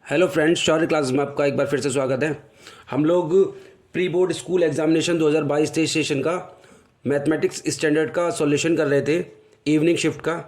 Hello friends, शौर्य class में आपका एक बार फिर से स्वागत है। हम लोग pre board school examination 2022-23 session का मैथमेटिक्स स्टैंडर्ड का सॉल्यूशन कर रहे थे इवनिंग शिफ्ट का,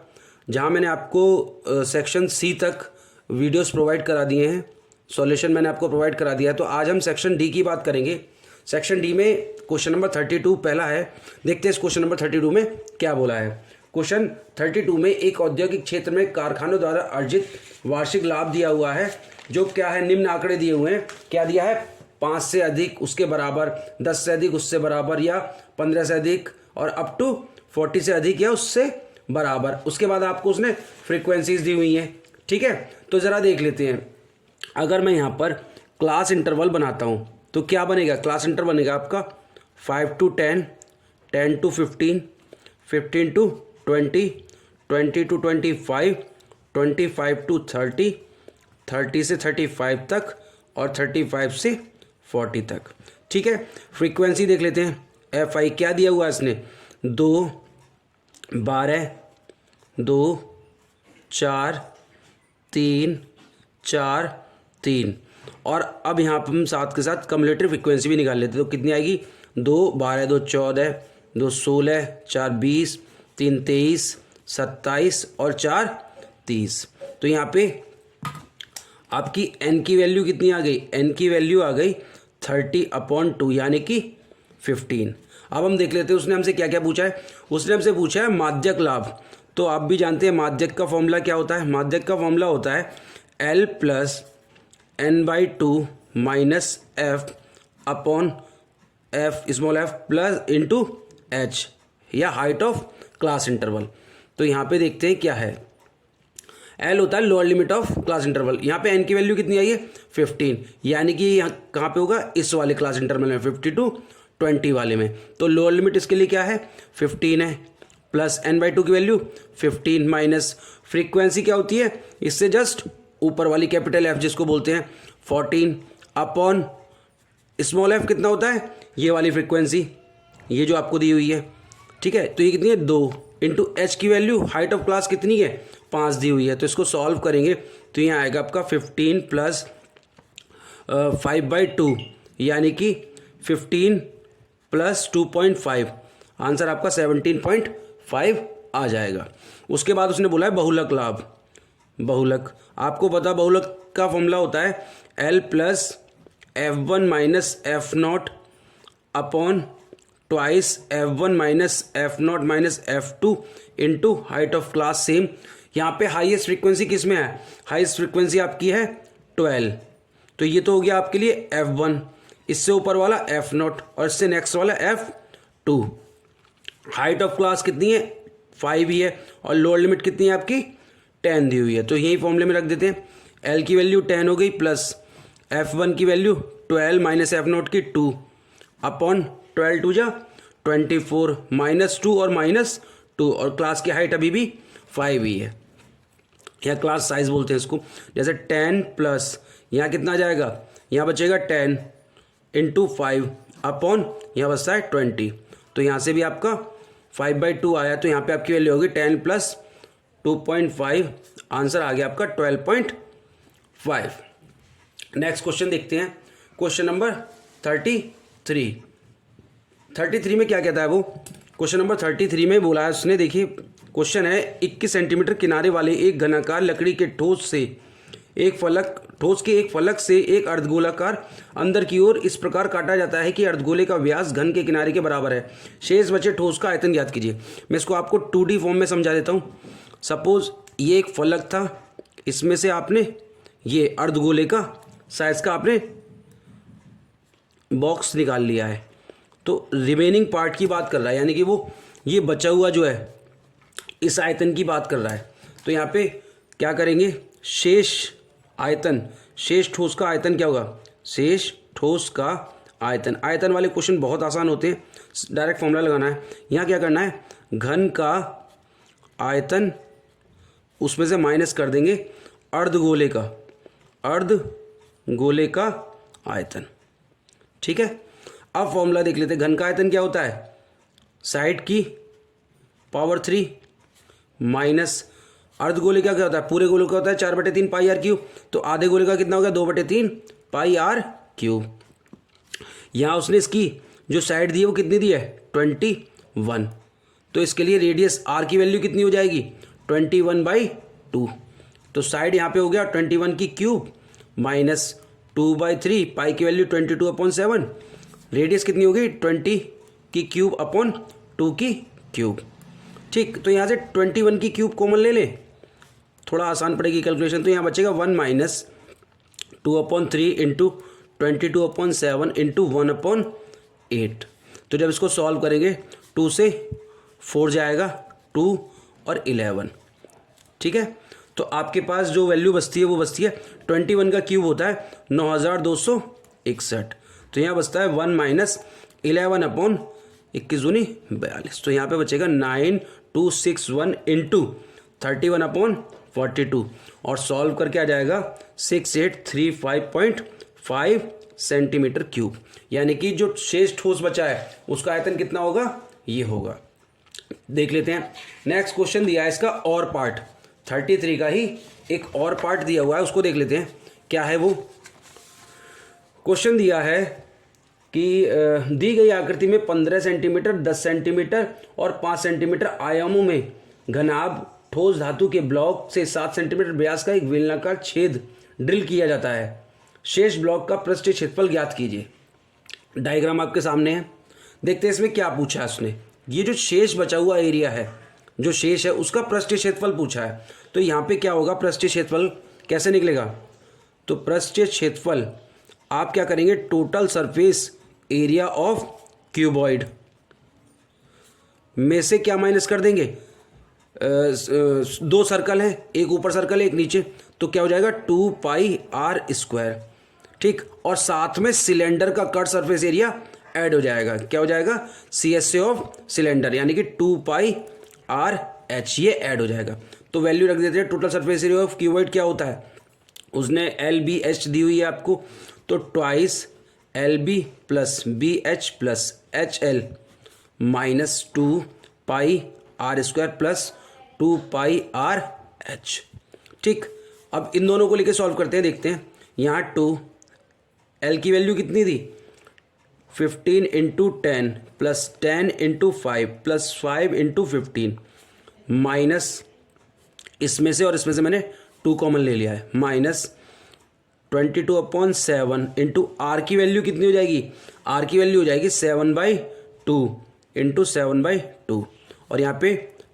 जहां मैंने आपको सेक्शन सी तक वीडियोस प्रोवाइड करा दिए हैं। सॉल्यूशन मैंने आपको प्रोवाइड करा दिया है। तो आज हम सेक्शन डी की बात करेंगे। सेक्शन डी में क्वेश्चन नंबर 32 पहला है। देखते हैं इस क्वेश्चन नंबर 32 में क्या बोला है। क्वेश्चन 32 में एक औद्योगिक क्षेत्र में कारखानों द्वारा अर्जित वार्षिक लाभ दिया हुआ है, जो क्या है, निम्न आंकड़े दिए हुए हैं। क्या दिया है? 5 से अधिक, उसके बराबर, 10 से अधिक, उससे बराबर, या 15 से अधिक, और अप टू 40 से अधिक या उससे बराबर। उसके बाद आपको उसने फ्रीक्वेंसीज दी हुई हैं। ठीक है, तो ज़रा देख लेते हैं। अगर मैं यहाँ पर क्लास इंटरवल बनाता हूँ तो क्या बनेगा? क्लास इंटर बनेगा आपका 5 to 10, 10 to 15, 15 to 20, 20 to 25, 25 to 30, 30 से 35 तक, और 35 से 40 तक। ठीक है, फ्रीक्वेंसी देख लेते हैं। एफ आई क्या दिया हुआ है इसने? 2, 12, 2, 4, 3, 4, 3। और अब यहाँ पर हम साथ के साथ कम्युलेटिव फ्रीक्वेंसी भी निकाल लेते हैं। तो कितनी आएगी? 2, 12, 2, 14, 2, 16, 4, 20, 3, 23, 27 और 4, 30। तो यहाँ पे आपकी n की वैल्यू कितनी आ गई? n की वैल्यू आ गई 30/2 यानी कि 15। अब हम देख लेते हैं उसने हमसे क्या क्या पूछा है। उसने हमसे पूछा है माध्यक लाभ। तो आप भी जानते हैं माध्यक का फॉर्मूला क्या होता है। माध्यक का फॉर्मूला होता है L + n/2 minus f upon f small f plus into h, या हाइट ऑफ क्लास इंटरवल। तो यहाँ पे देखते हैं क्या है। L होता है lower limit of class interval. यहाँ पे n की वैल्यू कितनी आई है? 15, यानी कि यहाँ कहाँ पे होगा? इस वाले क्लास इंटरवल में, 50 to 20 वाले में। तो लोअर लिमिट इसके लिए क्या है? 15 है, प्लस n/2 की वैल्यू 15 माइनस फ्रीक्वेंसी क्या होती है? इससे जस्ट ऊपर वाली कैपिटल F जिसको बोलते हैं 14 अपॉन स्मॉल f कितना होता है? ये वाली फ्रीक्वेंसी, ये जो आपको दी हुई है। ठीक है, तो ये कितनी है? 2 इंटू h की वैल्यू, हाइट ऑफ क्लास कितनी है? 5 दी हुई है। तो इसको सॉल्व करेंगे तो यहाँ आएगा आपका 15 + 5/2 यानी कि 15 + 2.5। आंसर आपका 17.5 आ जाएगा। उसके बाद उसने बोला है बहुलक लाभ। बहुलक आपको पता, बहुलक का फॉर्मूला होता है L + F1 - F0 upon twice F1 - F0 - F2 into height of class same. यहाँ पे हाईएस्ट फ्रीक्वेंसी किस में है? हाईएस्ट फ्रीक्वेंसी आपकी है 12। तो ये तो हो गया आपके लिए F1, इससे ऊपर वाला F0 और इससे नेक्स्ट वाला F2। हाइट ऑफ क्लास कितनी है? 5 ही है, और लोअर लिमिट कितनी है आपकी? 10 दी हुई है। तो यही फॉर्मूले में रख देते हैं। L की वैल्यू 10 हो गई, प्लस F1 की वैल्यू 12 माइनस F0 की 2 अपॉन 12 2 जा 24 -2 और -2, और क्लास की हाइट अभी भी 5 ही है, या क्लास साइज बोलते हैं इसको। जैसे 10 प्लस यहाँ कितना जाएगा? यहाँ बचेगा 10 इंटू 5 अपॉन यहाँ बचता है 20। तो यहाँ से भी आपका 5/2 आया। तो यहाँ पे आपकी वैल्यू होगी 10 + 2.5। आंसर आ गया आपका 12.5। नेक्स्ट क्वेश्चन देखते हैं। Question number 33। 33 में क्या कहता है वो? क्वेश्चन नंबर 33 में बोला है उसने, देखिए क्वेश्चन है 21 सेंटीमीटर किनारे वाले एक घनाकार लकड़ी के ठोस के एक फलक से एक अर्धगोलाकार अंदर की ओर इस प्रकार काटा जाता है कि अर्धगोले का व्यास घन के किनारे के बराबर है। शेष बचे ठोस का आयतन ज्ञात कीजिए। मैं इसको आपको 2D फॉर्म में समझा देता हूँ। सपोज ये एक फलक था, इसमें से आपने ये अर्धगोले का साइज का आपने बॉक्स निकाल लिया है। तो रिमेनिंग पार्ट की बात कर रहा है, यानी कि वो ये बचा हुआ जो है इस आयतन की बात कर रहा है। तो यहाँ पे क्या करेंगे? शेष आयतन, शेष ठोस का आयतन क्या होगा? शेष ठोस का आयतन। आयतन वाले क्वेश्चन बहुत आसान होते हैं, डायरेक्ट फॉर्मूला लगाना है। यहाँ क्या करना है? घन का आयतन, उसमें से माइनस कर देंगे अर्धगोले का आयतन। ठीक है, अब फॉर्मूला देख लेते हैं। घन का आयतन क्या होता है? साइड की पावर 3 माइनस अर्धगोले का क्या होता है, पूरे गोले का होता है 4/3 पाई आर क्यूब, तो आधे गोले का कितना हो गया 2/3 पाई आर क्यूब। यहाँ उसने इसकी जो साइड दी है वो कितनी दी है 21, तो इसके लिए रेडियस आर की वैल्यू कितनी हो जाएगी 21/2, तो साइड यहाँ पे हो गया 21 की क्यूब माइनस 2/3 पाई की वैल्यू 22/7, रेडियस कितनी होगी 20 की क्यूब अपॉन 2 की क्यूब। ठीक, तो यहाँ से 21 की क्यूब कॉमन ले लें, थोड़ा आसान पड़ेगी कैलकुलेशन, तो यहाँ बचेगा 1 माइनस 2/3 इंटू 22/7 इंटू 1/8। तो जब इसको सॉल्व करेंगे 2 से 4 जाएगा 2 और 11, ठीक है। तो आपके पास जो वैल्यू बचती है वो बचती है 21 का क्यूब होता है 9261, तो यहाँ बचता है 1 माइनस 11/21 तो यहाँ पे बचेगा 9261 इंटू 31/42 और सॉल्व करके आ जाएगा 6835.5 सेंटीमीटर क्यूब, यानी कि जो शेष ठोस बचा है उसका आयतन कितना होगा, ये होगा। देख लेते हैं नेक्स्ट क्वेश्चन दिया है इसका और पार्ट 33 का ही एक और पार्ट दिया हुआ है, उसको देख लेते हैं क्या है वो। क्वेश्चन दिया है कि दी गई आकृति में 15 सेंटीमीटर 10 सेंटीमीटर और 5 सेंटीमीटर आयामों में घनाभ ठोस धातु के ब्लॉक से 7 सेंटीमीटर व्यास का एक बेलनाकार छेद ड्रिल किया जाता है। शेष ब्लॉक का पृष्ठीय क्षेत्रफल ज्ञात कीजिए। डायग्राम आपके सामने है, देखते हैं इसमें क्या पूछा है उसने। ये जो शेष बचा हुआ एरिया है, जो शेष है उसका पृष्ठीय क्षेत्रफल पूछा है, तो यहाँ पे क्या होगा, पृष्ठीय क्षेत्रफल कैसे निकलेगा, तो पृष्ठीय क्षेत्रफल आप क्या करेंगे, total surface area of cuboid में से क्या माइनस कर देंगे, दो सर्कल है, एक ऊपर सर्कल है एक नीचे, तो क्या हो जाएगा 2πr², ठीक, और साथ में सिलेंडर का कट सरफेस एरिया ऐड हो जाएगा, क्या हो जाएगा CSA ऑफ सिलेंडर, यानी कि 2πRH ये ऐड हो जाएगा। तो वैल्यू रख देते हैं, total surface area of cuboid क्या होता है, उसने LBH दी हुई है आपको, तो twice LB plus BH plus HL minus 2πr² plus 2πRH। ठीक, अब इन दोनों को लेके सॉल्व करते हैं, देखते हैं। यहाँ 2 L की वैल्यू कितनी थी 15 into 10 plus 10 into 5 plus 5 into 15 minus इसमें से और इसमें से मैंने 2 कॉमन ले लिया है, माइनस 22/7 इंटू आर की वैल्यू कितनी हो जाएगी, आर की वैल्यू हो जाएगी 7/2 इंटू 7/2 और यहाँ पे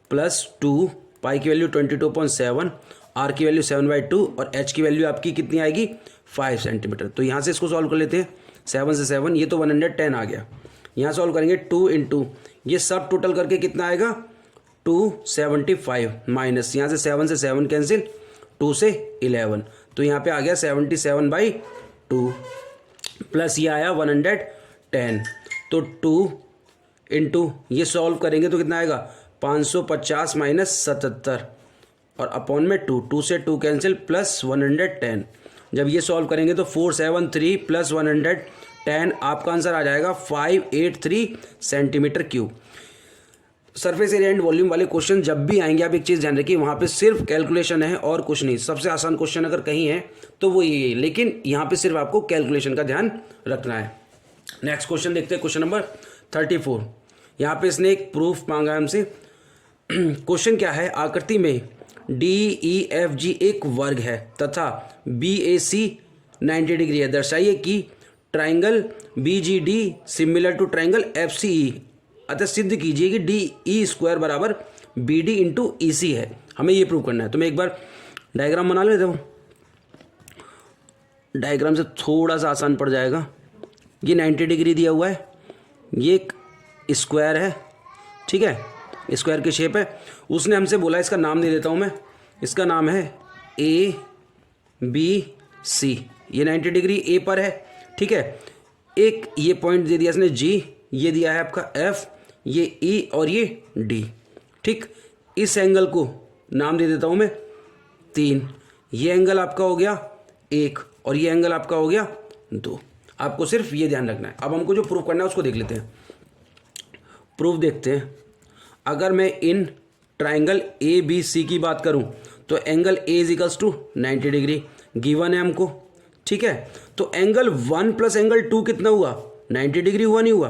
प्लस 2 पाई की वैल्यू 22/7, आर की वैल्यू 7/2 और एच की वैल्यू आपकी कितनी आएगी 5 सेंटीमीटर। तो यहाँ से इसको सॉल्व कर लेते हैं, 7 से 7 ये तो 110 आ गया। यहाँ सॉल्व करेंगे 2 इंटू ये सब टोटल करके कितना आएगा 275 माइनस यहाँ से 7 से 7 कैंसिल 2 से 11, तो यहाँ पे आ गया 77/2 प्लस ये आया 110, तो 2 इंटू ये सॉल्व करेंगे तो कितना आएगा 550 माइनस 77 और अपॉन में 2 से 2 कैंसिल प्लस 110। जब ये सॉल्व करेंगे तो 473 प्लस 110 आपका आंसर आ जाएगा 583 centimetre cube. Surface area and volume वाले क्वेश्चन जब भी आएंगे आप एक चीज़ ध्यान रखिए, वहाँ पे सिर्फ कैलकुलेशन है और कुछ नहीं। सबसे आसान क्वेश्चन अगर कहीं है तो वो ये है, लेकिन यहाँ पे सिर्फ आपको कैलकुलेशन का ध्यान रखना है। नेक्स्ट क्वेश्चन देखते हैं, क्वेश्चन नंबर 34। यहाँ पे इसने एक प्रूफ मांगा है हमसे। क्वेश्चन क्या है, आकृति में DEFG एक वर्ग है तथा BAC 90 डिग्री है, दर्शाइए कि triangle BGD similar to triangle FCE, अतः सिद्ध कीजिए कि DE² बराबर BD इंटू EC है। हमें ये प्रूव करना है। तो मैं एक बार डायग्राम बना लेता हूँ, डायग्राम से थोड़ा सा आसान पड़ जाएगा। ये 90 डिग्री दिया हुआ है, ये एक स्क्वायर है, ठीक है, स्क्वायर की शेप है। उसने हमसे बोला, इसका नाम दे देता हूँ मैं, इसका नाम है ABC। ये 90 डिग्री A पर है, ठीक है। एक ये पॉइंट दे दिया इसने G, ये दिया है आपका F, ये E और ये D, ठीक। इस एंगल को नाम दे देता हूँ मैं 3, ये एंगल आपका हो गया 1 और ये एंगल आपका हो गया 2। आपको सिर्फ ये ध्यान रखना है। अब हमको जो प्रूफ करना है उसको देख लेते हैं। प्रूफ देखते हैं। अगर मैं इन ट्राइंगल ABC की बात करूं तो angle A is equals to 90 degree given है हमको, ठीक है। तो एंगल 1 प्लस एंगल 2 कितना हुआ, 90 डिग्री हुआ नहीं हुआ।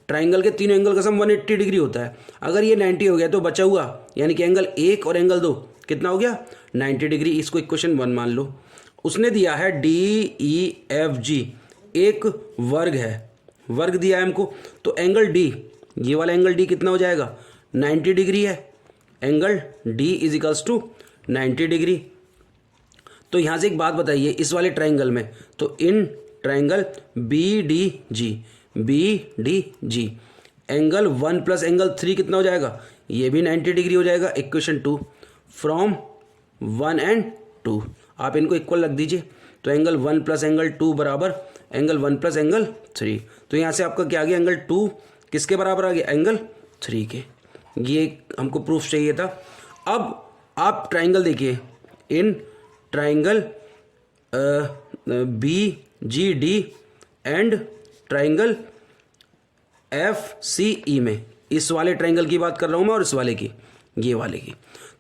ट्राइंगल के तीनों एंगल का सम 180 डिग्री होता है। अगर ये 90 हो गया तो बचा हुआ यानी कि एंगल 1 और एंगल 2 कितना हो गया, 90 डिग्री। इसको इक्वेशन 1 मान लो। उसने दिया है DEFG, एक वर्ग है, वर्ग दिया है हमको। तो एंगल D, ये वाला एंगल D कितना हो जाएगा, 90 डिग्री है। Angle D is equals to 90 degree. तो यहाँ से एक बात बताइए, इस वाले ट्राइंगल में, तो in triangle BDG angle 1 plus angle 3 कितना हो जाएगा, ये भी 90 डिग्री हो जाएगा। इक्वेशन 2 फ्रॉम 1 एंड 2 आप इनको इक्वल रख दीजिए। तो एंगल 1 प्लस एंगल 2 बराबर एंगल 1 प्लस एंगल 3। तो यहाँ से आपका क्या आ गया, एंगल 2 किसके बराबर आ गया, एंगल 3 के। ये हमको प्रूफ चाहिए था। अब आप ट्राइंगल देखिए, in triangle BGD and triangle FCE में, इस वाले ट्राइंगल की बात कर रहा हूँ मैं और इस वाले की, ये वाले की।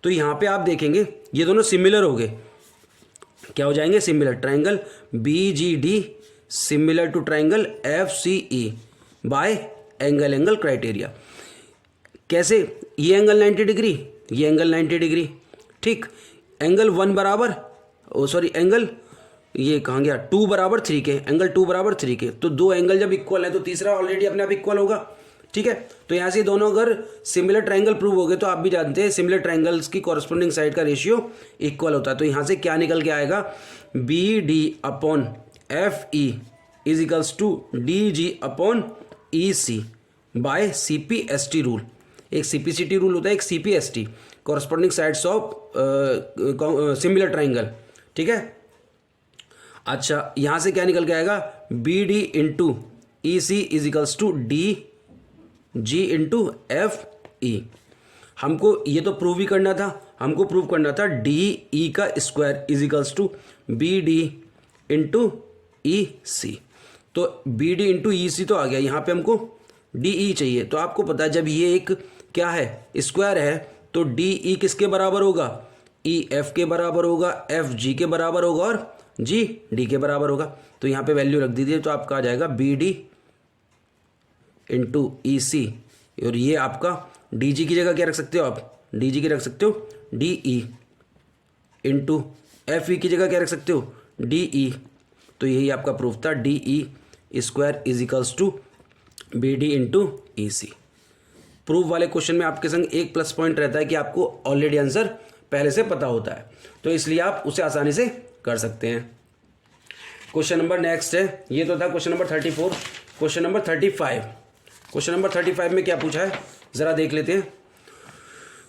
तो यहाँ पे आप देखेंगे ये दोनों सिमिलर हो गए, क्या हो जाएंगे, similar. Triangle BGD similar to triangle FCE by angle criteria. कैसे, ये एंगल 90 डिग्री, ये एंगल 90 डिग्री, ठीक। एंगल 1 बराबर, एंगल ये कहाँ गया, 2 बराबर 3 के, एंगल 2 बराबर 3 के। तो दो एंगल जब इक्वल है तो तीसरा ऑलरेडी अपने आप इक्वल होगा, ठीक है। तो यहाँ से दोनों अगर सिमिलर ट्राइंगल प्रूव हो गए तो आप भी जानते हैं सिमिलर ट्राइंगल्स की कॉरस्पॉन्डिंग साइड का रेशियो इक्वल होता है। तो यहाँ से क्या निकल के आएगा, BD upon FE is equals to DG upon EC by CPST rule. एक CPCT रूल होता है, एक CPST, corresponding sides of similar triangle, ठीक है। अच्छा, यहाँ से क्या निकल के आएगा, BD into EC is equals to DG into FE। हमको ये तो प्रूव ही करना था, हमको प्रूव करना था DE का square is equals to BD into EC। तो BD इंटू EC तो आ गया, यहाँ पे हमको DE चाहिए। तो आपको पता है जब ये एक क्या है, स्क्वायर है, तो DE किसके बराबर होगा, EF के बराबर होगा, FG के बराबर होगा और GD के बराबर होगा। तो यहाँ पे वैल्यू रख दीजिए, तो आपका आ जाएगा BD इंटू EC, और ये आपका DG की जगह क्या रख सकते हो आप, DG की रख सकते हो DE इंटू FE की जगह क्या रख सकते हो, DE। तो यही आपका प्रूफ था, DE square is equals to BD into EC। Proof वाले क्वेश्चन में आपके संग एक प्लस पॉइंट रहता है कि आपको ऑलरेडी आंसर पहले से पता होता है, तो इसलिए आप उसे आसानी से कर सकते हैं। क्वेश्चन नंबर नेक्स्ट है, ये तो था question number 34। Question number 35, question number 35 में क्या पूछा है ज़रा देख लेते हैं।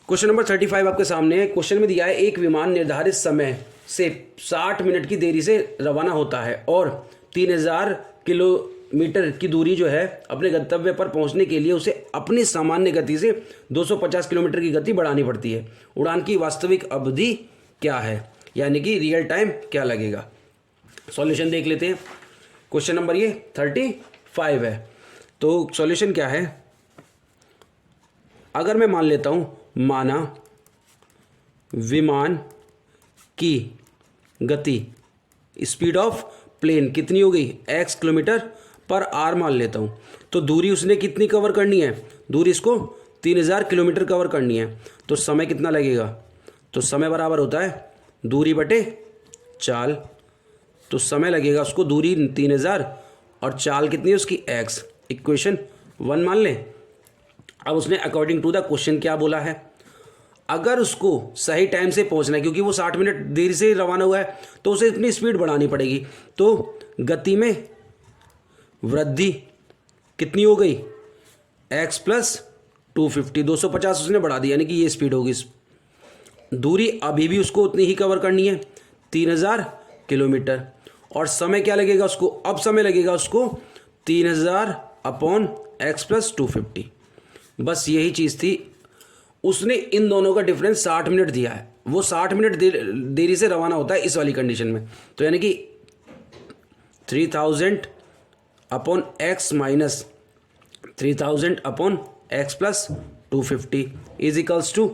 क्वेश्चन नंबर 35 आपके सामने है। क्वेश्चन में दिया है, एक विमान निर्धारित समय से 60 मिनट की देरी से रवाना होता है और 3000 किलोमीटर की दूरी जो है अपने गंतव्य पर पहुंचने के लिए उसे अपनी सामान्य गति से 250 किलोमीटर की गति बढ़ानी पड़ती है। उड़ान की वास्तविक अवधि क्या है, यानी कि रियल टाइम क्या लगेगा। सॉल्यूशन देख लेते हैं। क्वेश्चन नंबर ये 35 है। तो सॉल्यूशन क्या है, अगर मैं मान लेता हूं, माना विमान की गति स्पीड ऑफ प्लेन कितनी हो गई, x किलोमीटर पर आवर मान लेता हूं। तो दूरी उसने कितनी कवर करनी है, दूरी इसको 3000 किलोमीटर कवर करनी है। तो समय कितना लगेगा, तो समय बराबर होता है दूरी बटे चाल। तो समय लगेगा उसको, दूरी 3000 और चाल कितनी है उसकी x। इक्वेशन 1 मान लें। अब उसने अकॉर्डिंग टू द क्वेश्चन क्या बोला है, अगर उसको सही टाइम से पहुंचना है, क्योंकि वो 60 मिनट देरी से रवाना हुआ है, तो उसे इतनी स्पीड बढ़ानी पड़ेगी। तो गति में वृद्धि कितनी हो गई, x प्लस 250, 250 उसने बढ़ा दिया, यानी कि ये स्पीड होगी। दूरी अभी भी उसको उतनी ही कवर करनी है, 3000 किलोमीटर। और समय क्या लगेगा उसको, अब समय लगेगा उसको 3000 अपॉन x प्लस 250। बस यही चीज़ थी। उसने इन दोनों का डिफरेंस 60 मिनट दिया है, वो 60 मिनट देरी से रवाना होता है इस वाली कंडीशन में। तो यानी कि 3000 upon x minus 3000 upon x plus 250 is equals to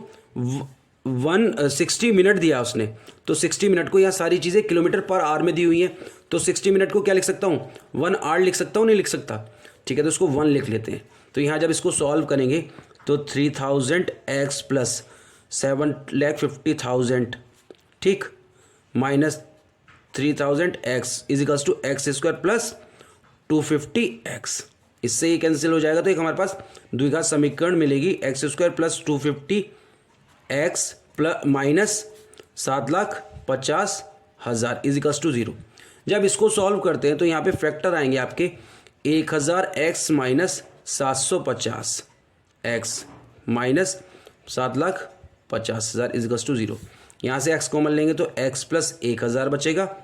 60 minute दिया उसने, तो 60 मिनट को यहाँ सारी चीज़ें किलोमीटर पर आवर में दी हुई हैं, तो 60 मिनट को क्या लिख सकता हूँ, 1 आवर लिख सकता हूँ, नहीं लिख सकता, ठीक है, तो उसको 1 लिख लेते हैं। तो यहाँ जब इसको सॉल्व करेंगे तो 3000 x प्लस 7,50,000, ठीक, minus 3000 x is equals to x square plus 250x, इससे ये कैंसिल हो जाएगा। तो एक हमारे पास द्विघात समीकरण मिलेगी, x square plus 250x plus minus 7,50,000 is equals to 0। जब इसको सॉल्व करते हैं तो यहाँ पे फैक्टर आएंगे आपके 1000x minus 750x minus 7,50,000 is equals to 0। यहाँ से x कॉमन लेंगे तो x प्लस 1000 बचेगा,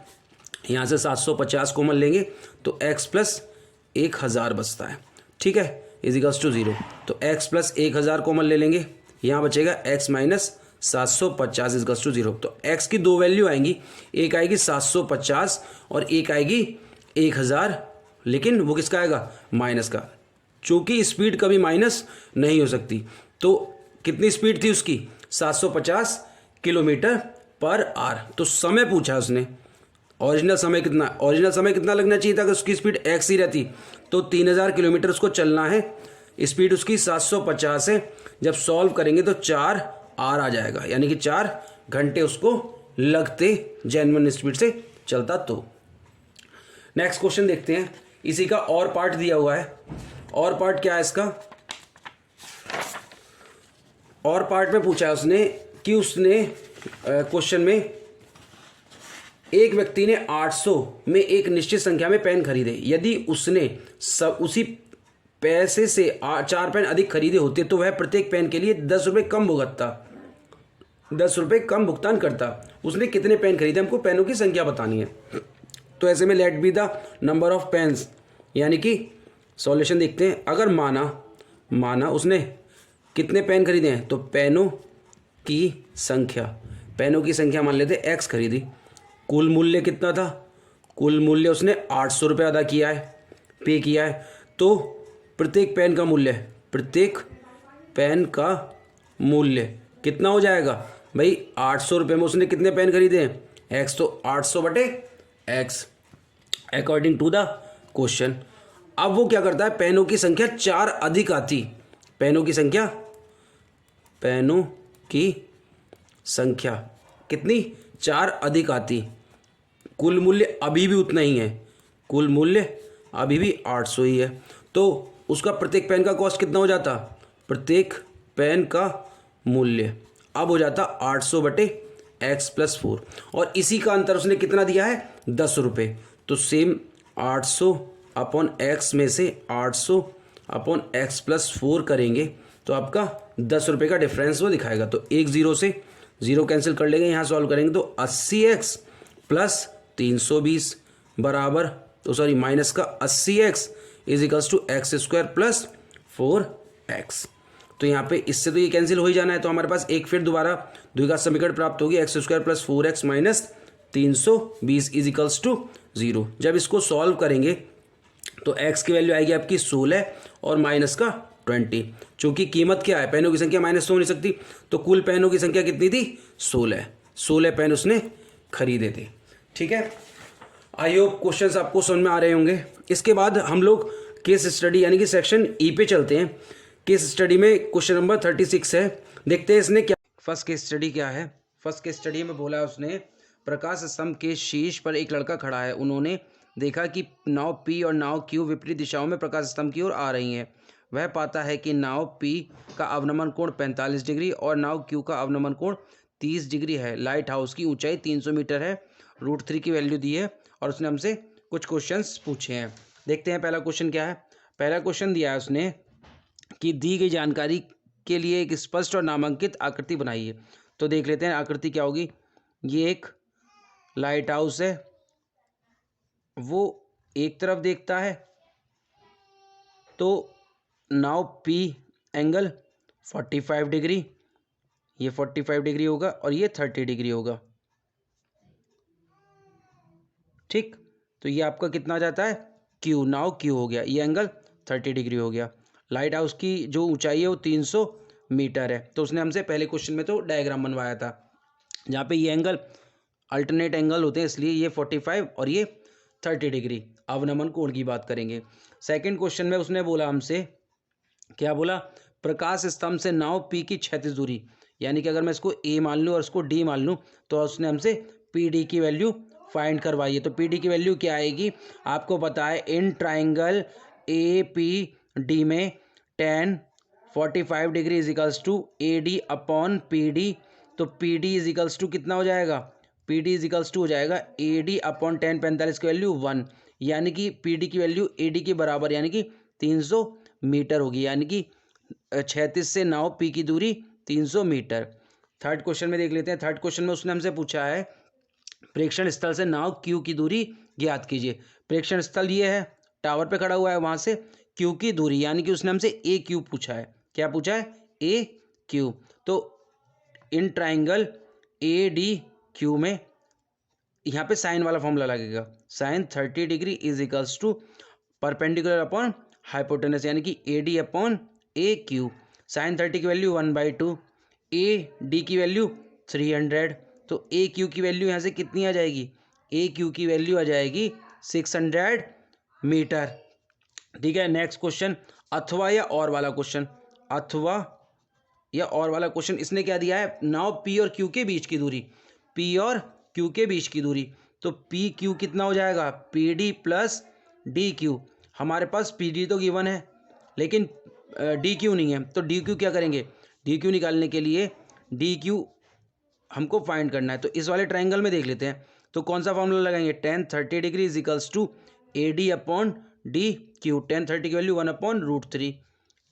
यहाँ से 750 कॉमन लेंगे तो x प्लस 1000 बचता है, ठीक है, इजिकल्स टू 0। तो x प्लस 1000 कॉमन ले लेंगे, यहाँ बचेगा x माइनस 750 इजिकल्स टू 0। तो x की दो वैल्यू आएंगी, एक आएगी 750 और एक आएगी 1000, लेकिन वो किसका आएगा, माइनस का, चूँकि स्पीड कभी माइनस नहीं हो सकती। तो कितनी स्पीड थी उसकी, 750 किलोमीटर पर आवर। तो समय पूछा उसने, ओरिजिनल समय कितना लगना चाहिए था, अगर उसकी स्पीड x ही रहती तो 3000 किलोमीटर उसको चलना है, स्पीड उसकी 750 है। जब सॉल्व करेंगे तो 4 आवर आ जाएगा, यानी कि 4 घंटे उसको लगते जेन्युइन स्पीड से चलता। तो नेक्स्ट क्वेश्चन देखते हैं, इसी का और पार्ट दिया हुआ है। और पार्ट क्या है इसका, और पार्ट में पूछा है उसने कि उसने क्वेश्चन में एक व्यक्ति ने 800 में एक निश्चित संख्या में पेन खरीदे, यदि उसने उसी पैसे से 4 पेन अधिक खरीदे होते तो वह प्रत्येक पेन के लिए 10 रुपये कम भुगतान करता। उसने कितने पेन खरीदे, हमको पेनों की संख्या बतानी है। तो ऐसे में let be the number of pens, यानी कि सॉल्यूशन देखते हैं। अगर माना उसने कितने पेन खरीदे हैं, तो पेनों की संख्या मान लेते x खरीदी। कुल मूल्य कितना था, कुल मूल्य उसने 800 रुपये अदा किया है, पे किया है। तो प्रत्येक पेन का मूल्य कितना हो जाएगा भाई, 800 रुपये में उसने कितने पेन खरीदे हैं, x, तो 800 बटे x according to the question. अब वो क्या करता है, पेनों की संख्या 4 अधिक आती, पेनों की संख्या कितनी, 4 अधिक आती, कुल मूल्य अभी भी उतना ही है, कुल मूल्य अभी भी 800 ही है। तो उसका प्रत्येक पेन का कॉस्ट कितना हो जाता, प्रत्येक पेन का मूल्य अब हो जाता 800 बटे x प्लस 4, और इसी का अंतर उसने कितना दिया है, 10 रुपये। तो सेम 800 अपॉन x में से 800 अपॉन x प्लस 4 करेंगे तो आपका 10 रुपये का डिफरेंस वो दिखाएगा। तो एक जीरो से जीरो कैंसिल कर लेंगे, यहाँ सॉल्व करेंगे तो 80x प्लस 320 बराबर, तो सॉरी माइनस का 80x is equals to x square plus 4x। तो यहाँ पे इससे तो ये कैंसिल हो ही जाना है, तो हमारे पास एक फिर दोबारा द्विघात समीकरण प्राप्त होगी, x square plus 4x minus 320 is equals to 0। जब इसको सॉल्व करेंगे तो x की वैल्यू आएगी आपकी 16 और माइनस का 20। चूँकि कीमत क्या है, पेनों की संख्या माइनस तो हो नहीं सकती, तो कुल पेनों की संख्या कितनी थी, 16 पेन उसने खरीदे थे। ठीक है, आई होप क्वेश्चंस आपको समझ में आ रहे होंगे। इसके बाद हम लोग केस स्टडी यानी कि सेक्शन ई पे चलते हैं। केस स्टडी में क्वेश्चन नंबर 36 है, देखते हैं इसने क्या। फर्स्ट केस स्टडी क्या है, फर्स्ट केस स्टडी में बोला है उसने, प्रकाश स्तंभ के शीर्ष पर एक लड़का खड़ा है, उन्होंने देखा कि नाव पी और नाव क्यू विपरीत दिशाओं में प्रकाश स्तंभ की ओर आ रही हैं। वह पाता है कि नाव पी का अवनमन कोण 45 डिग्री और नाव क्यू का अवनमन कोण 30 डिग्री है। लाइट हाउस की ऊंचाई 300 मीटर है, √3 की वैल्यू दी है और उसने हमसे कुछ क्वेश्चंस पूछे हैं। देखते हैं पहला क्वेश्चन क्या है। पहला क्वेश्चन दिया है उसने कि दी गई जानकारी के लिए एक स्पष्ट और नामांकित आकृति बनाइए। तो देख लेते हैं आकृति क्या होगी। ये एक लाइट हाउस है, वो एक तरफ देखता है, तो नाव पी एंगल 45 डिग्री, ये 45 डिग्री होगा और ये 30 डिग्री होगा। ठीक, तो ये आपका कितना आ जाता है, क्यू, नाव क्यू हो गया, ये एंगल 30 डिग्री हो गया। लाइट हाउस की जो ऊंचाई है वो 300 मीटर है। तो उसने हमसे पहले क्वेश्चन में तो डायग्राम बनवाया था, जहाँ पे ये एंगल अल्टरनेट एंगल होते हैं, इसलिए ये 45 और ये 30 डिग्री अवनमन कोण की बात करेंगे। सेकंड क्वेश्चन में उसने बोला हमसे, क्या बोला, प्रकाश स्तंभ से नाव पी की क्षैतिज दूरी, यानी कि अगर मैं इसको ए मान लूँ और इसको डी मान लूँ तो उसने हमसे पी डी की वैल्यू फाइंड करवाई है। तो पी डी की वैल्यू क्या आएगी, आपको पता है in triangle A P D में tan 45 degree is equals to A D upon P D. तो पी डी इजिकल्स टू कितना हो जाएगा, पी डी इजिकल्स टू हो जाएगा ए डी अपॉन tan 45 की वैल्यू 1, यानी कि पी डी की वैल्यू ए डी के बराबर यानी कि 300 मीटर होगी, यानी कि 36 से नाव पी की दूरी 300 मीटर। थर्ड क्वेश्चन में देख लेते हैं। थर्ड क्वेश्चन में उसने हमसे पूछा है प्रेक्षण स्थल से नाव क्यू की दूरी ज्ञात कीजिए। प्रेक्षण स्थल ये है, टावर पे खड़ा हुआ है, वहां से क्यू की दूरी, यानी कि उसने हमसे ए क्यू पूछा है। क्या पूछा है, ए क्यू। तो in triangle A D Q में यहाँ पे साइन वाला फॉर्मूला लगेगा, sine 30 degree is equals to perpendicular upon hypotenuse, यानी कि A D upon A Q. Sine 30 की वैल्यू 1/2, ए डी की वैल्यू 300, तो ए क्यू की वैल्यू यहाँ से कितनी आ जाएगी, ए क्यू की वैल्यू आ जाएगी 600 मीटर। ठीक है, नेक्स्ट क्वेश्चन, अथवा या और वाला क्वेश्चन, अथवा या और वाला क्वेश्चन। इसने क्या दिया है, नाव पी और क्यू के बीच की दूरी, पी और क्यू के बीच की दूरी। तो पी क्यू कितना हो जाएगा, P D plus D Q. हमारे पास पी डी तो गिवन है लेकिन डी क्यू नहीं है, तो डी क्यू क्या करेंगे, डी क्यू निकालने के लिए डी क्यू हमको फाइंड करना है। तो इस वाले ट्राइंगल में देख लेते हैं, तो कौन सा फॉर्मूला लगाएंगे, tan 30 degree is equals to A D upon D Q. tan 30 की वैल्यू 1/√3,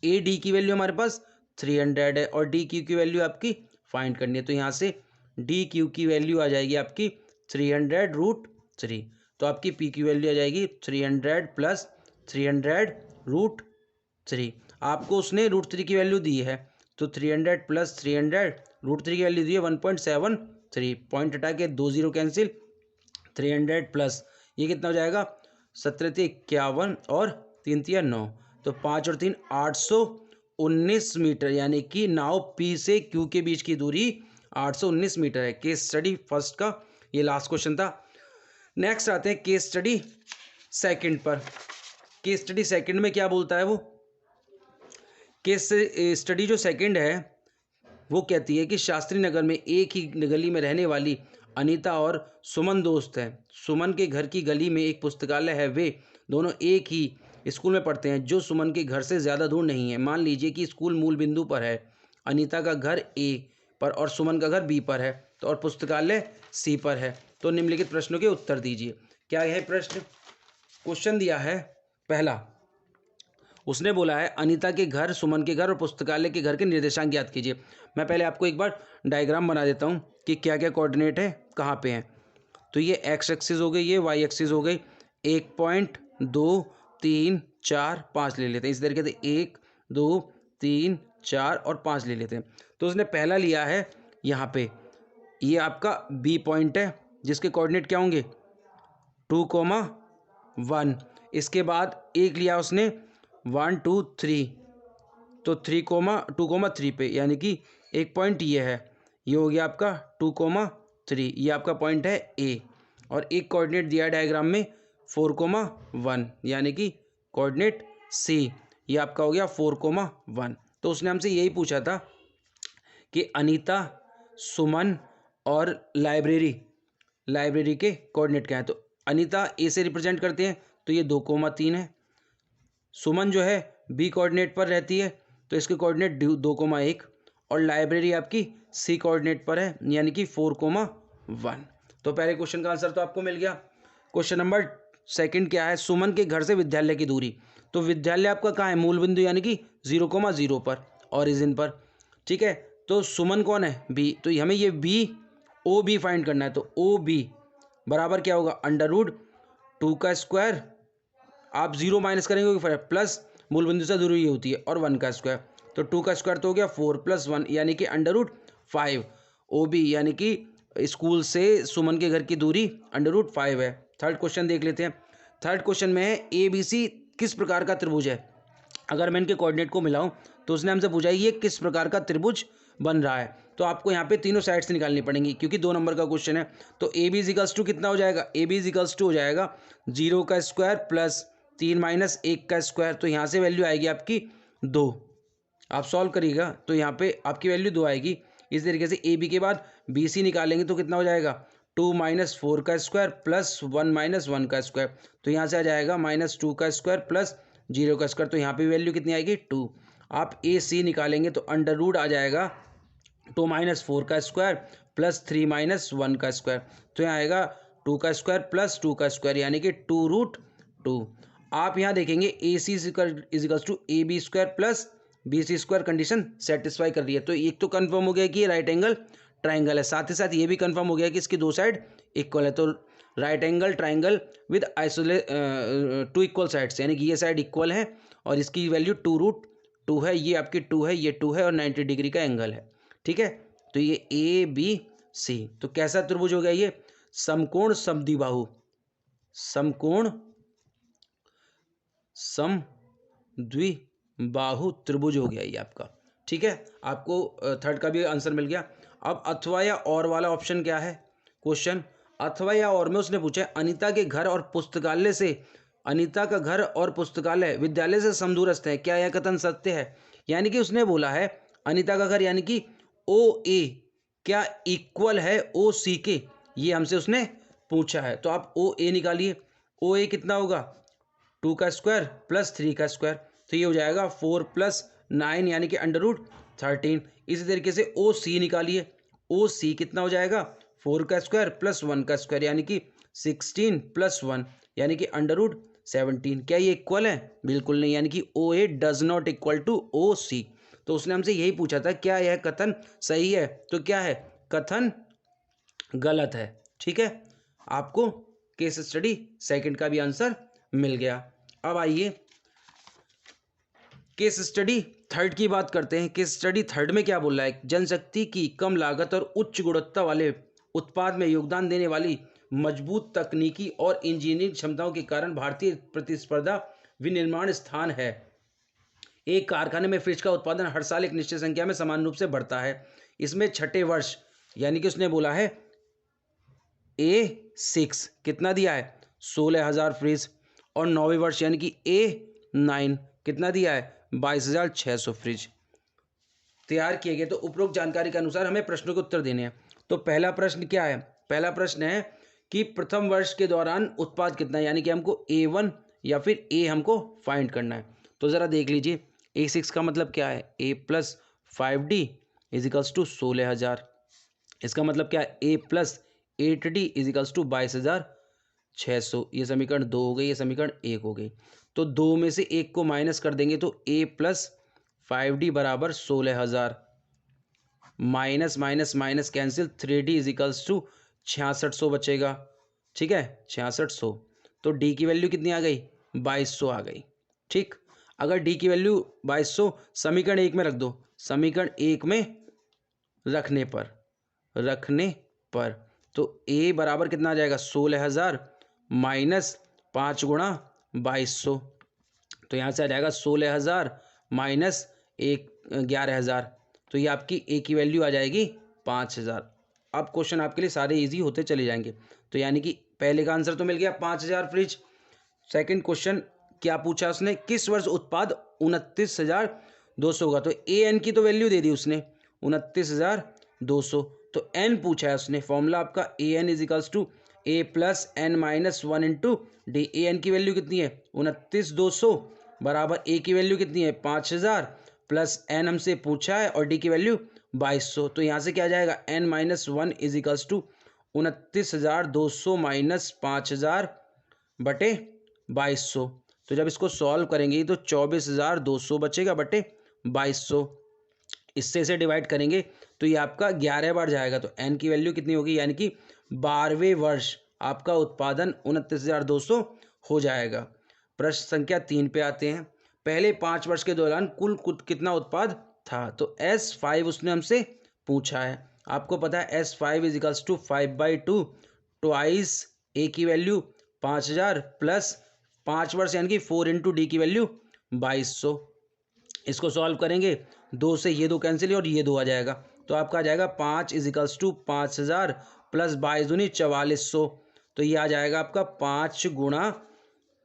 ए डी की वैल्यू हमारे पास 300 है और डी क्यू की वैल्यू आपकी फाइंड करनी है। तो यहाँ से डी क्यू की वैल्यू आ जाएगी आपकी 300√3, तो आपकी पी की वैल्यू आ जाएगी 300 प्लस 300√3। आपको उसने √3 की वैल्यू दी है, तो 300 प्लस 300√3 की वैल्यू दी है 1.73, पॉइंट हटा के 2 0 कैंसिल, 300 प्लस ये कितना हो जाएगा 17×3 = 51 और 3×3 = 9, तो 5 और 3 819 मीटर, यानी कि नाव पी से क्यू के बीच की दूरी 819 मीटर है। केस स्टडी फर्स्ट का ये लास्ट क्वेश्चन था। नेक्स्ट आते हैं केस स्टडी सेकंड पर। केस स्टडी सेकंड में क्या बोलता है वो, केस स्टडी जो सेकंड है वो कहती है कि शास्त्री नगर में एक ही गली में रहने वाली अनीता और सुमन दोस्त हैं। सुमन के घर की गली में एक पुस्तकालय है, वे दोनों एक ही स्कूल में पढ़ते हैं जो सुमन के घर से ज़्यादा दूर नहीं है। मान लीजिए कि स्कूल मूल बिंदु पर है, अनीता का घर ए पर और सुमन का घर बी पर है, तो और पुस्तकालय सी पर है। तो निम्नलिखित प्रश्नों के उत्तर दीजिए। क्या है प्रश्न, क्वेश्चन दिया है पहला, उसने बोला है अनीता के घर, सुमन के घर और पुस्तकालय के घर के निर्देशांक ज्ञात कीजिए। मैं पहले आपको एक बार डायग्राम बना देता हूँ कि क्या क्या कोऑर्डिनेट है, कहाँ पे हैं। तो ये एक्स एक्सिस हो गई, ये वाई एक्सिस हो गई। 1 पॉइंट 2 3 4 5 ले लेते हैं, इस तरीके से 1 2 3 4 और 5 ले लेते हैं। तो उसने पहला लिया है यहाँ पे, ये आपका बी पॉइंट है जिसके कोऑर्डिनेट क्या होंगे 2,1। इसके बाद एक लिया उसने 1 2 3, तो 3,2,3 पे, यानी कि एक पॉइंट ये है, ये हो गया आपका 2,3, ये आपका पॉइंट है ए। और एक कोऑर्डिनेट दिया है डायग्राम में 4,1, यानी कि कोऑर्डिनेट सी, ये आपका हो गया 4,1। तो उसने हमसे यही पूछा था कि अनीता, सुमन और लाइब्रेरी के कोऑर्डिनेट क्या है। तो अनीता ए से रिप्रेजेंट करते हैं, तो ये 2,3 है। सुमन जो है बी कोऑर्डिनेट पर रहती है, तो इसके कोऑर्डिनेट 2,1 और लाइब्रेरी आपकी सी कोऑर्डिनेट पर है, यानी कि 4,1। तो पहले क्वेश्चन का आंसर तो आपको मिल गया। क्वेश्चन नंबर सेकंड क्या है, सुमन के घर से विद्यालय की दूरी। तो विद्यालय आपका कहाँ है, मूल बिंदु यानी कि 0,0 पर, ऑरिजिन पर। ठीक है, तो सुमन कौन है, बी, तो हमें ये बी ओ बी फाइंड करना है। तो ओ बी बराबर क्या होगा, √2 का स्क्वायर, आप 0 माइनस करेंगे फिर प्लस मूल बिंदु से दूरी होती है और 1 का स्क्वायर, तो 2 का स्क्वायर तो हो गया 4 + 1, यानी कि √5। ओ बी यानी कि स्कूल से सुमन के घर की दूरी √5 है। थर्ड क्वेश्चन देख लेते हैं। थर्ड क्वेश्चन में है ए बी सी किस प्रकार का त्रिभुज है। अगर मैं इनके कोऑर्डिनेट को मिलाऊं तो उसने हमसे पूछा ये किस प्रकार का त्रिभुज बन रहा है। तो आपको यहाँ पे तीनों साइड से निकालनी पड़ेंगी क्योंकि 2 नंबर का क्वेश्चन है। तो ए बी इजिकल्स टू कितना हो जाएगा, ए बी इजिकल्स टू हो जाएगा 0 का स्क्वायर प्लस 3 माइनस 1 का स्क्वायर। तो यहाँ से वैल्यू आएगी आपकी 2। आप सॉल्व करिएगा तो यहाँ पे आपकी वैल्यू 2 आएगी। इस तरीके से ए बी के बाद बी सी निकालेंगे तो कितना हो जाएगा 2 माइनस 4 का स्क्वायर प्लस 1 माइनस 1 का स्क्वायर। तो यहाँ से आ जाएगा -2 का स्क्वायर प्लस 0 का स्क्वायर। तो यहाँ पे वैल्यू कितनी आएगी 2। आप ए सी निकालेंगे तो अंडर रूट आ जाएगा 2 माइनस 4 का स्क्वायर प्लस 3 माइनस 1 का स्क्वायर। तो यहाँ आएगा 2 का स्क्वायर प्लस 2 का स्क्वायर यानी कि 2√2। आप यहाँ देखेंगे A C equals to A B square plus B C square condition satisfy कर रही है। तो एक तो कन्फर्म हो गया कि ये राइट एंगल ट्राइंगल है, साथ ही साथ ये भी कंफर्म हो गया कि इसकी 2 साइड इक्वल है। तो right angle triangle with two equal sides यानी कि ये साइड इक्वल है और इसकी वैल्यू 2√2 है। ये आपकी 2 है, ये 2 है और 90 डिग्री का एंगल है। ठीक है, तो ये ए बी सी तो कैसा त्रिभुज हो गया ये समकोण समद्विबाहु, समकोण समद्विबाहु त्रिभुज हो गया ये आपका। ठीक है, आपको थर्ड का भी आंसर मिल गया। अब अथवा या और वाला ऑप्शन क्या है क्वेश्चन, अथवा या और में उसने पूछा है अनीता के घर और पुस्तकालय से, अनीता का घर और पुस्तकालय विद्यालय से समदूरस्थ है, क्या यह कथन सत्य है। यानी कि उसने बोला है अनीता का घर यानी कि ओ ए क्या इक्वल है ओ सी के, ये हमसे उसने पूछा है। तो आप ओ ए निकालिए, ओ ए कितना होगा 2 का स्क्वायर प्लस 3 का स्क्वायर। तो ये हो जाएगा 4 प्लस 9 यानी कि अंडर रूट 13। इसी तरीके से ओ सी निकालिए, ओ सी कितना हो जाएगा 4 का स्क्वायर प्लस 1 का स्क्वायर यानी कि 16 प्लस 1 यानी कि अंडर रूट 17। क्या ये इक्वल है, बिल्कुल नहीं, यानी कि O A does not equal to O C. तो उसने हमसे यही पूछा था क्या यह कथन सही है, तो क्या है कथन गलत है। ठीक है, आपको केस स्टडी सेकंड का भी आंसर मिल गया। अब आइए केस स्टडी थर्ड की बात करते हैं। केस स्टडी थर्ड में क्या बोल रहा है, जनशक्ति की कम लागत और उच्च गुणवत्ता वाले उत्पाद में योगदान देने वाली मजबूत तकनीकी और इंजीनियरिंग क्षमताओं के कारण भारतीय प्रतिस्पर्धा विनिर्माण स्थान है। एक कारखाने में फ्रिज का उत्पादन हर साल एक निश्चित संख्या में समान रूप से बढ़ता है। इसमें छठे वर्ष यानी कि उसने बोला है A6 कितना दिया है 16,000 फ्रिज और 9वें वर्ष यानी कि A9 कितना दिया है 22,600 फ्रिज तैयार किए गए। तो उपरोक्त जानकारी के अनुसार हमें प्रश्नों के उत्तर देने हैं। तो पहला प्रश्न क्या है, पहला प्रश्न है कि प्रथम वर्ष के दौरान उत्पाद कितना है, यानी कि हमको A1 या फिर A हमको फाइंड करना है। तो ज़रा देख लीजिए A6 का मतलब क्या है A + 5D इजिकल्स टू 16,000। इसका मतलब क्या है A + 8D इजिकल्स टू 22,600। ये समीकरण 2 हो गई, ये समीकरण 1 हो गई। तो 2 में से 1 को माइनस कर देंगे तो A + 5D बराबर 16,000 minus minus minus cancel 3D is equals to 6600 बचेगा। ठीक है 6600। तो D की वैल्यू कितनी आ गई 2200 आ गई। ठीक, अगर D की वैल्यू 2200 समीकरण 1 में रख दो, समीकरण 1 में रखने पर तो A बराबर कितना आ जाएगा 16,000 माइनस 5 गुणा 2200। तो यहाँ से आ जाएगा 16,000 माइनस 11,000। तो ये आपकी A की वैल्यू आ जाएगी 5,000। अब क्वेश्चन आपके लिए सारे इजी होते चले जाएंगे। तो यानी कि पहले का आंसर तो मिल गया 5,000 फ्रिज। सेकंड क्वेश्चन क्या पूछा उसने, किस वर्ष उत्पाद 29,200 होगा। तो AN की तो वैल्यू दे दी उसने 29,200। तो N पूछा है उसने, फॉर्मूला आपका AN is equals to A + N-1 into D। AN की वैल्यू कितनी है 29,200 बराबर A की वैल्यू कितनी है 5,000 प्लस N हमसे पूछा है और D की वैल्यू 2200। तो यहाँ से क्या आ जाएगा N-1 इजिकल्स टू 29,200 माइनस 5,000 बटे 2200। तो जब इसको सॉल्व करेंगे तो 24,200 बचेगा बटे 2200। इससे इसे डिवाइड करेंगे तो ये आपका 11 बार जाएगा। तो N की वैल्यू कितनी होगी, यानी कि 12वें वर्ष आपका उत्पादन 29,200 हो जाएगा। प्रश्न संख्या 3 पे आते हैं। पहले 5 वर्ष के दौरान कुल कितना उत्पाद था। तो S5 उसने हमसे पूछा है। आपको पता है S5 is equals to 5/2 twice A की वैल्यू 5,000 प्लस 5 वर्ष यानी कि 4 इंटू D की वैल्यू 2200। इसको सॉल्व करेंगे, 2 से ये 2 कैंसिल और ये 2 आ जाएगा, तो आपका आ जाएगा 5 = 5000 प्लस 22 दूनी 4400, तो ये आ जाएगा आपका 5 ×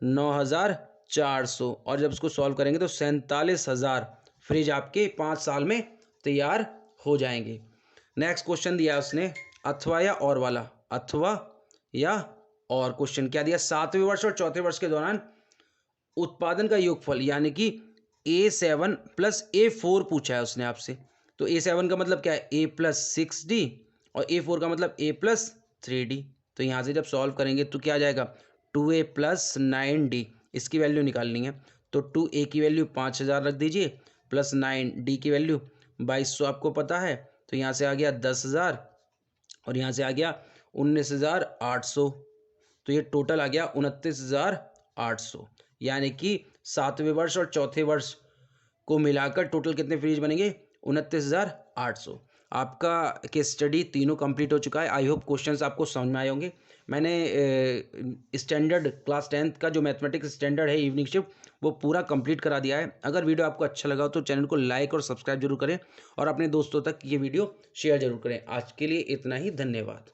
9400। और जब इसको सॉल्व करेंगे तो 47,000 फ्रिज आपके 5 साल में तैयार हो जाएंगे। नेक्स्ट क्वेश्चन दिया उसने अथवा या और वाला, अथवा या और। क्वेश्चन क्या दिया, 7वें वर्ष और 4थे वर्ष के दौरान उत्पादन का योगफल यानी कि A7 + A4 पूछा है उसने आपसे। तो A7 का मतलब क्या है, A + 6D, और A4 का मतलब A + 3D। तो यहाँ से जब सॉल्व करेंगे तो क्या आ जाएगा, 2A + 9D, इसकी वैल्यू निकालनी है। तो 2A की वैल्यू 5000 रख दीजिए, प्लस 9D की वैल्यू 2200 आपको पता है, तो यहाँ से आ गया 10,000 और यहाँ से आ गया 19,800, तो ये टोटल आ गया 29,800। यानी कि 7वें वर्ष और 4थे वर्ष को मिलाकर टोटल कितने फ्रिज बनेंगे, 29,800। आपका केस स्टडी तीनों कंप्लीट हो चुका है। आई होप क्वेश्चंस आपको समझ में आए होंगे। मैंने स्टैंडर्ड क्लास 10th का जो मैथमेटिक्स स्टैंडर्ड है इवनिंग शिफ्ट वो पूरा कंप्लीट करा दिया है। अगर वीडियो आपको अच्छा लगा हो तो चैनल को लाइक और सब्सक्राइब जरूर करें और अपने दोस्तों तक ये वीडियो शेयर जरूर करें। आज के लिए इतना ही, धन्यवाद।